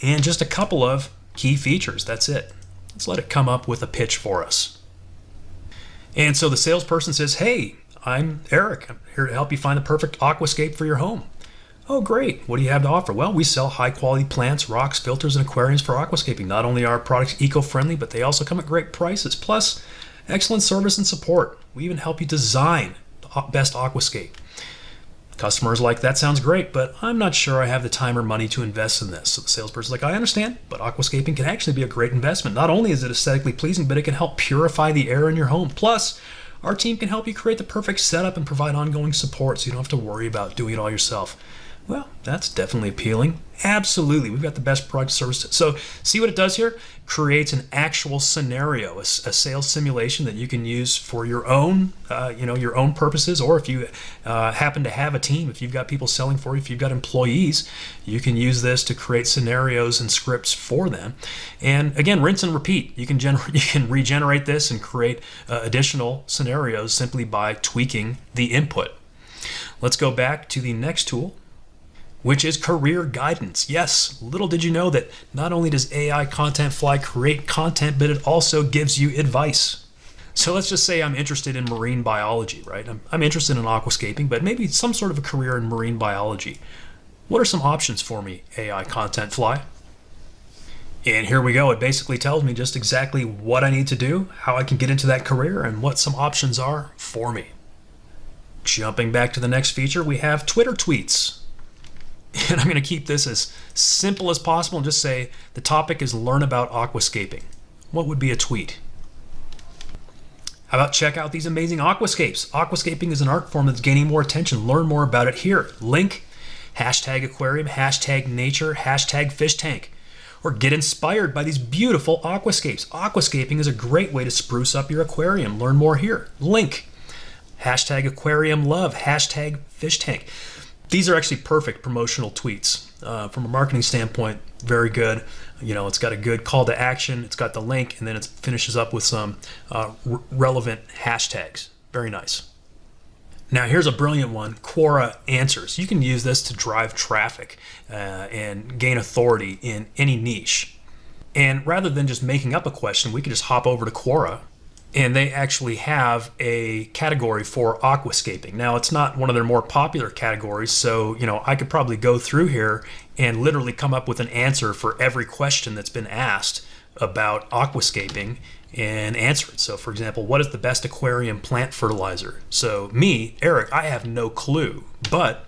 and just a couple of key features. That's it. Let's let it come up with a pitch for us. And so the salesperson says, hey, I'm Eric. I'm here to help you find the perfect aquascape for your home. Oh, great. What do you have to offer? Well, we sell high-quality plants, rocks, filters, and aquariums for aquascaping. Not only are our products eco-friendly, but they also come at great prices. Plus, excellent service and support. We even help you design the best aquascape. Customers like, that sounds great, but I'm not sure I have the time or money to invest in this. So the salesperson's like, I understand, but aquascaping can actually be a great investment. Not only is it aesthetically pleasing, but it can help purify the air in your home. Plus, our team can help you create the perfect setup and provide ongoing support so you don't have to worry about doing it all yourself. Well, that's definitely appealing. Absolutely. We've got the best product service. So see what it does here? Creates an actual scenario, a sales simulation that you can use for your own, your own purposes, or if you happen to have a team, if you've got people selling for you, if you've got employees, you can use this to create scenarios and scripts for them. And again, rinse and repeat. You can regenerate this and create additional scenarios simply by tweaking the input. Let's go back to the next tool, which is career guidance. Yes, little did you know that not only does AIContentFly create content, but it also gives you advice. So let's just say I'm interested in marine biology, right? I'm interested in aquascaping, but maybe some sort of a career in marine biology. What are some options for me, AIContentFly? And here we go. It basically tells me just exactly what I need to do, how I can get into that career, and what some options are for me. Jumping back to the next feature, we have Twitter tweets. And I'm going to keep this as simple as possible and just say the topic is learn about aquascaping. What would be a tweet? How about check out these amazing aquascapes? Aquascaping is an art form that's gaining more attention. Learn more about it here. Link, #aquarium, #nature, #fish tank. Or get inspired by these beautiful aquascapes. Aquascaping is a great way to spruce up your aquarium. Learn more here. Link, #aquarium love, #fish tank. These are actually perfect promotional tweets. From a marketing standpoint, very good. It's got a good call to action. It's got the link, and then it finishes up with some relevant hashtags. Very nice. Now here's a brilliant one, Quora Answers. You can use this to drive traffic and gain authority in any niche. And rather than just making up a question, we can just hop over to Quora And they actually have a category for aquascaping. Now, it's not one of their more popular categories, so I could probably go through here and literally come up with an answer for every question that's been asked about aquascaping and answer it. So, for example, what is the best aquarium plant fertilizer? So me, Eric, I have no clue, but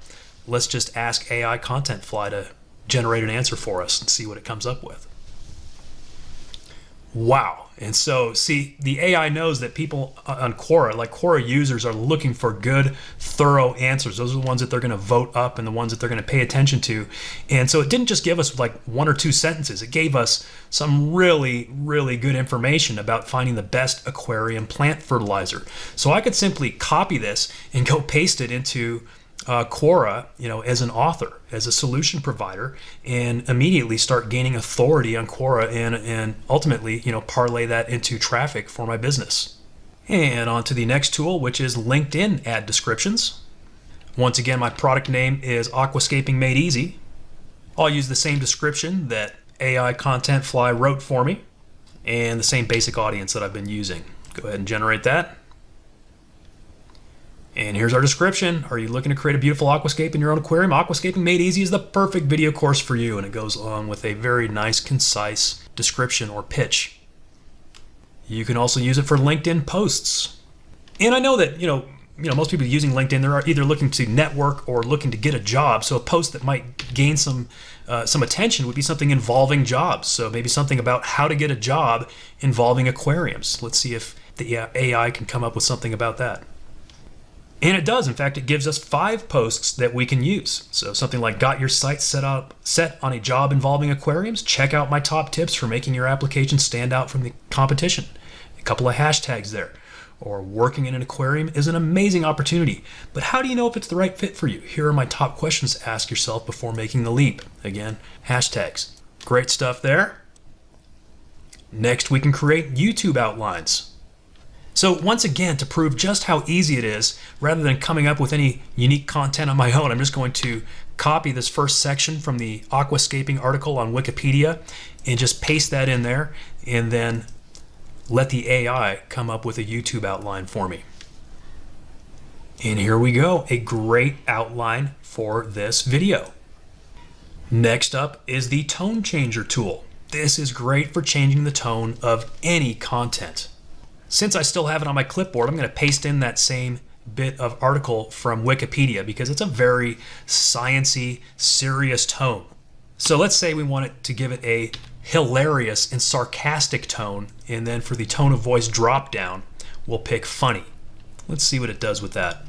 let's just ask AIContentFly to generate an answer for us and see what it comes up with. Wow. And so, see, the AI knows that people on Quora, like Quora users, are looking for good, thorough answers. Those are the ones that they're going to vote up and the ones that they're going to pay attention to. And so it didn't just give us like 1 or 2 sentences. It gave us some really, really good information about finding the best aquarium plant fertilizer. So I could simply copy this and go paste it into Quora, as an author, as a solution provider, and immediately start gaining authority on Quora and ultimately, parlay that into traffic for my business. And on to the next tool, which is LinkedIn ad descriptions. Once again, my product name is Aquascaping Made Easy. I'll use the same description that AIContentFly wrote for me and the same basic audience that I've been using. Go ahead and generate that. And here's our description. Are you looking to create a beautiful aquascape in your own aquarium? Aquascaping Made Easy is the perfect video course for you. And it goes along with a very nice, concise description or pitch. You can also use it for LinkedIn posts. And I know that, most people using LinkedIn, they're either looking to network or looking to get a job. So a post that might gain some attention would be something involving jobs. So maybe something about how to get a job involving aquariums. Let's see if the AI can come up with something about that. And it does. In fact, it gives us 5 posts that we can use. So something like, got your site set on a job involving aquariums? Check out my top tips for making your application stand out from the competition. A couple of hashtags there. Or working in an aquarium is an amazing opportunity. But how do you know if it's the right fit for you? Here are my top questions to ask yourself before making the leap. Again, hashtags. Great stuff there. Next, we can create YouTube outlines. So once again, to prove just how easy it is, rather than coming up with any unique content on my own, I'm just going to copy this first section from the aquascaping article on Wikipedia and just paste that in there, and then let the AI come up with a YouTube outline for me. And here we go, a great outline for this video. Next up is the tone changer tool. This is great for changing the tone of any content. Since I still have it on my clipboard, I'm going to paste in that same bit of article from Wikipedia because it's a very sciencey, serious tone. So let's say we want it to give it a hilarious and sarcastic tone, and then for the tone of voice drop down, we'll pick funny. Let's see what it does with that.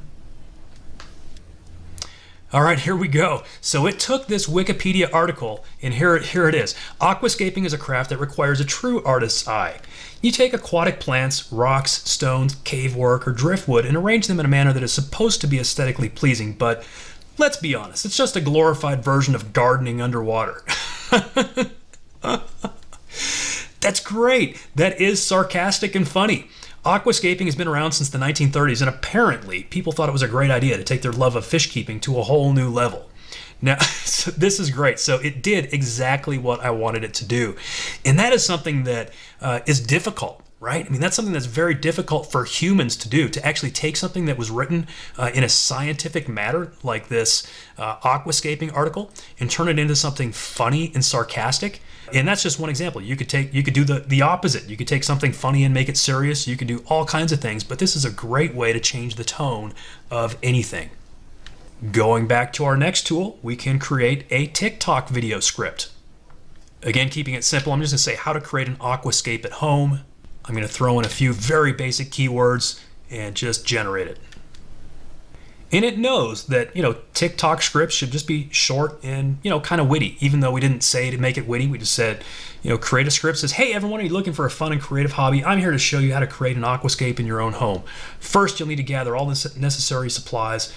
All right, here we go. So it took this Wikipedia article, and here it is. Aquascaping is a craft that requires a true artist's eye. You take aquatic plants, rocks, stones, cave work, or driftwood and arrange them in a manner that is supposed to be aesthetically pleasing, but let's be honest, it's just a glorified version of gardening underwater. That's great. That is sarcastic and funny. Aquascaping has been around since the 1930s, and apparently people thought it was a great idea to take their love of fish keeping to a whole new level. Now, so this is great. So it did exactly what I wanted it to do. And that is something that is difficult, right? I mean, that's something that's very difficult for humans to do, to actually take something that was written in a scientific matter like this aquascaping article and turn it into something funny and sarcastic. And that's just one example. You could do the opposite. You could take something funny and make it serious. You could do all kinds of things, but this is a great way to change the tone of anything. Going back to our next tool, we can create a TikTok video script. Again, keeping it simple, I'm just gonna say how to create an aquascape at home. I'm gonna throw in a few very basic keywords and just generate it. And it knows that, TikTok scripts should just be short and, kind of witty. Even though we didn't say to make it witty, we just said, create a script says, hey, everyone, are you looking for a fun and creative hobby? I'm here to show you how to create an aquascape in your own home. First, you'll need to gather all the necessary supplies.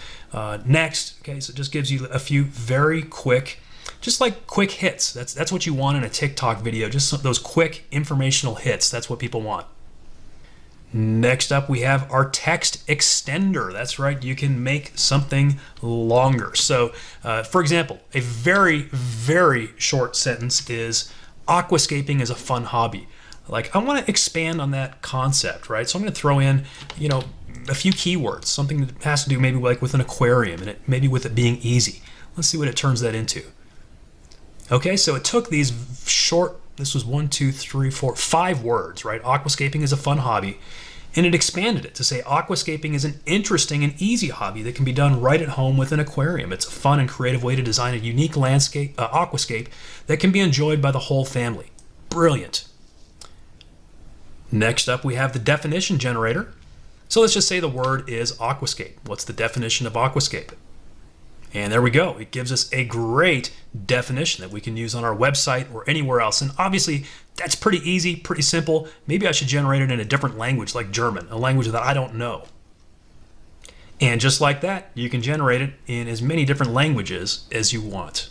Next, okay, so it just gives you a few very quick, just like quick hits. That's what you want in a TikTok video, just those quick informational hits. That's what people want. Next up, we have our text extender. That's right, you can make something longer. So, for example, a very, very short sentence is, aquascaping is a fun hobby. Like I want to expand on that concept, right? So I'm going to throw in, a few keywords, something that has to do maybe like with an aquarium and maybe with it being easy. Let's see what it turns that into. Okay, so it took these short, this was 5 words, right? Aquascaping is a fun hobby. And it expanded it to say aquascaping is an interesting and easy hobby that can be done right at home with an aquarium. It's a fun and creative way to design a unique landscape, aquascape that can be enjoyed by the whole family. Brilliant. Next up, we have the definition generator. So let's just say the word is aquascape. What's the definition of aquascape? And there we go. It gives us a great definition that we can use on our website or anywhere else. And obviously, that's pretty easy, pretty simple. Maybe I should generate it in a different language like German, a language that I don't know. And just like that, you can generate it in as many different languages as you want.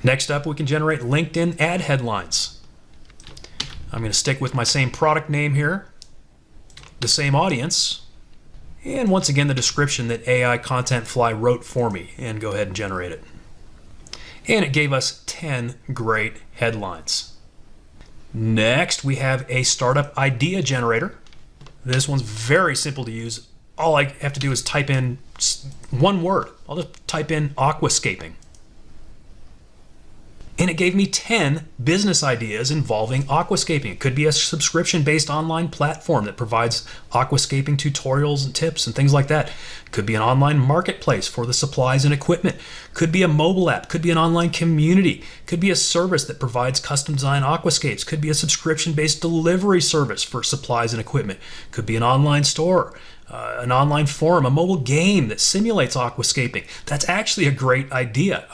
Next up, we can generate LinkedIn ad headlines. I'm going to stick with my same product name here, the same audience, and once again the description that AIContentFly wrote for me, and go ahead and generate it. And it gave us 10 great headlines. Next, we have a startup idea generator. This one's very simple to use. All I have to do is type in one word. I'll just type in aquascaping. And it gave me 10 business ideas involving aquascaping. It could be a subscription-based online platform that provides aquascaping tutorials and tips and things like that. It could be an online marketplace for the supplies and equipment. It could be a mobile app. It could be an online community. It could be a service that provides custom design aquascapes. It could be a subscription-based delivery service for supplies and equipment. It could be an online store. An online forum, a mobile game that simulates aquascaping. That's actually a great idea.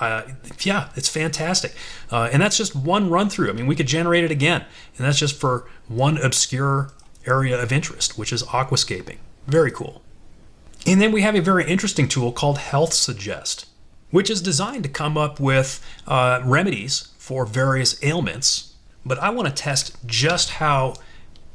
Yeah, it's fantastic. And that's just one run through. I mean, we could generate it again. And that's just for one obscure area of interest, which is aquascaping. Very cool. And then we have a very interesting tool called Health Suggest, which is designed to come up with remedies for various ailments. But I want to test just how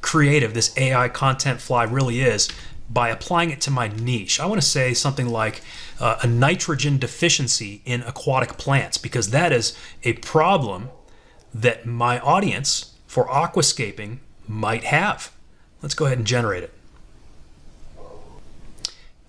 creative this AIContentFly really is by applying it to my niche. I want to say something like a nitrogen deficiency in aquatic plants, because that is a problem that my audience for aquascaping might have. Let's go ahead and generate it.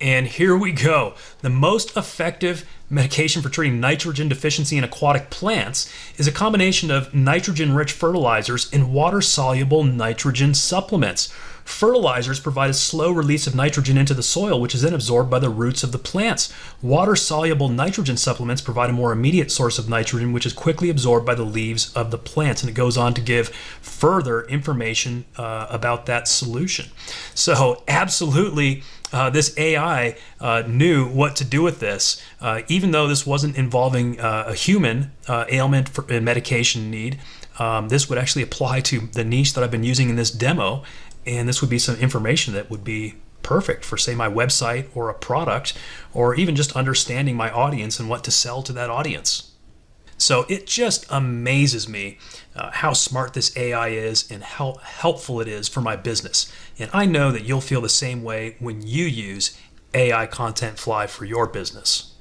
And here we go. The most effective medication for treating nitrogen deficiency in aquatic plants is a combination of nitrogen-rich fertilizers and water-soluble nitrogen supplements. Fertilizers provide a slow release of nitrogen into the soil, which is then absorbed by the roots of the plants. Water-soluble nitrogen supplements provide a more immediate source of nitrogen, which is quickly absorbed by the leaves of the plants. And it goes on to give further information about that solution. So absolutely, this AI knew what to do with this. Even though this wasn't involving a human ailment and medication need, this would actually apply to the niche that I've been using in this demo. And this would be some information that would be perfect for, say, my website or a product, or even just understanding my audience and what to sell to that audience. So it just amazes me how smart this AI is and how helpful it is for my business. And I know that you'll feel the same way when you use AIContentFly for your business.